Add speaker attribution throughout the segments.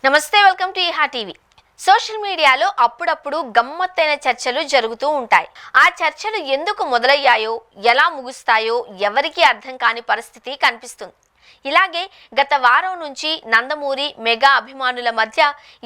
Speaker 1: నమస్తే, welcome to ఈహా TV. Social మీడియాలో అప్పుడప్పుడు గమ్మత్తైన చర్చలు జరుగుతూ ఉంటాయి. ఆ చర్చలు ఎందుకు మొదలయ్యాయో, ఎలా ముగుస్తాయో ఎవరికీ అర్థం కాని పరిస్థితి కనిపిస్తుంది. ఇలాగే గత వారం నుంచి నందమూరి మెగా అభిమానుల మధ్య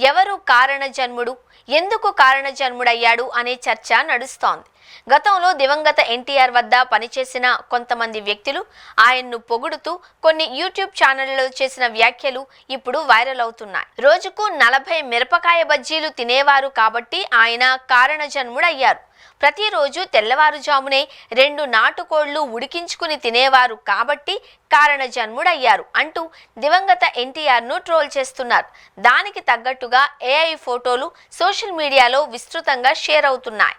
Speaker 1: ఎవరు కారణ జన్ముడు, ఎందుకు కారణ జన్ముడయ్యాడు అనే చర్చ నడుస్తోంది. గతంలో దివంగత ఎన్టీఆర్ వద్ద పనిచేసిన కొంతమంది వ్యక్తులు ఆయన్ను పొగుడుతూ కొన్ని యూట్యూబ్ ఛానళ్లలో చేసిన వ్యాఖ్యలు ఇప్పుడు వైరల్ అవుతున్నాయి. రోజుకు 40 మిరపకాయ బజ్జీలు తినేవారు కాబట్టి ఆయన కారణ జన్ముడయ్యారు. ప్రతిరోజు తెల్లవారుజామునే 2 నాటుకోళ్లు ఉడికించుకుని తినేవారు కాబట్టి కారణ జన్ముడయ్యారు అంటూ దివంగత ఎన్టీఆర్ను ట్రోల్ చేస్తున్నారు. దానికి తగ్గట్టుగా ఏఐ ఫోటోలు సోషల్ మీడియాలో విస్తృతంగా షేర్ అవుతున్నాయి.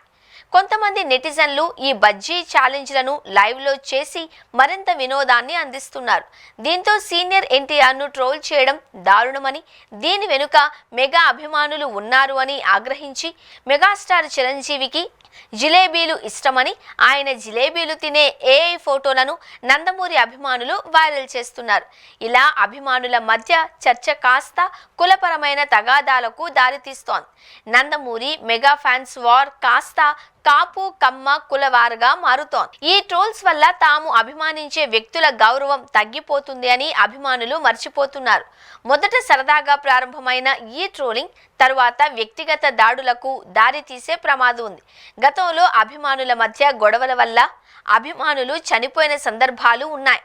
Speaker 1: కొంతమంది నెటిజన్లు ఈ బజ్జీ ఛాలెంజ్లను లైవ్లో చేసి మరింత వినోదాన్ని అందిస్తున్నారు. దీంతో సీనియర్ ఎన్టీఆర్ను ట్రోల్ చేయడం దారుణమని, దీని వెనుక మెగా అభిమానులు ఉన్నారు అని ఆగ్రహించి మెగాస్టార్ చిరంజీవికి జిలేబీలు ఇష్టమని ఆయన జిలేబీలు తినే ఏఐ ఫోటోలను నందమూరి అభిమానులు వైరల్ చేస్తున్నారు. ఇలా అభిమానుల మధ్య చర్చ కాస్త కులపరమైన తగాదాలకు దారితీస్తోంది. నందమూరి మెగా ఫ్యాన్స్ వార్ కాస్త కాపు కమ్మ కులవారుగా మారుతోంది. ఈ ట్రోల్స్ వల్ల తాము అభిమానించే వ్యక్తుల గౌరవం తగ్గిపోతుంది అని అభిమానులు మర్చిపోతున్నారు. మొదట సరదాగా ప్రారంభమైన ఈ ట్రోలింగ్ తరువాత వ్యక్తిగత దాడులకు దారితీసే ప్రమాదం ఉంది. గతంలో అభిమానుల మధ్య గొడవల వల్ల అభిమానులు చనిపోయిన సందర్భాలు ఉన్నాయి.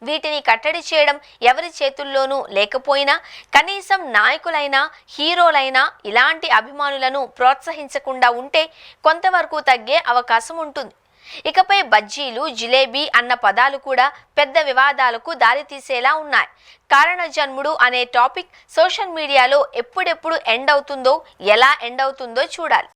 Speaker 1: వీటిని కట్టడి చేయడం ఎవరి చేతుల్లోనూ లేకపోయినా కనీసం నాయకులైనా హీరోలైనా ఇలాంటి అభిమానులను ప్రోత్సహించకుండా ఉంటే కొంతవరకు తగ్గే అవకాశం ఉంటుంది. ఇకపై బజ్జీలు, జిలేబీ అన్న పదాలు కూడా పెద్ద వివాదాలకు దారితీసేలా ఉన్నాయి. కారణ జన్ముడు అనే టాపిక్ సోషల్ మీడియాలో ఎప్పుడెప్పుడు ఎండ్ అవుతుందో, ఎలా ఎండ్ అవుతుందో చూడాలి.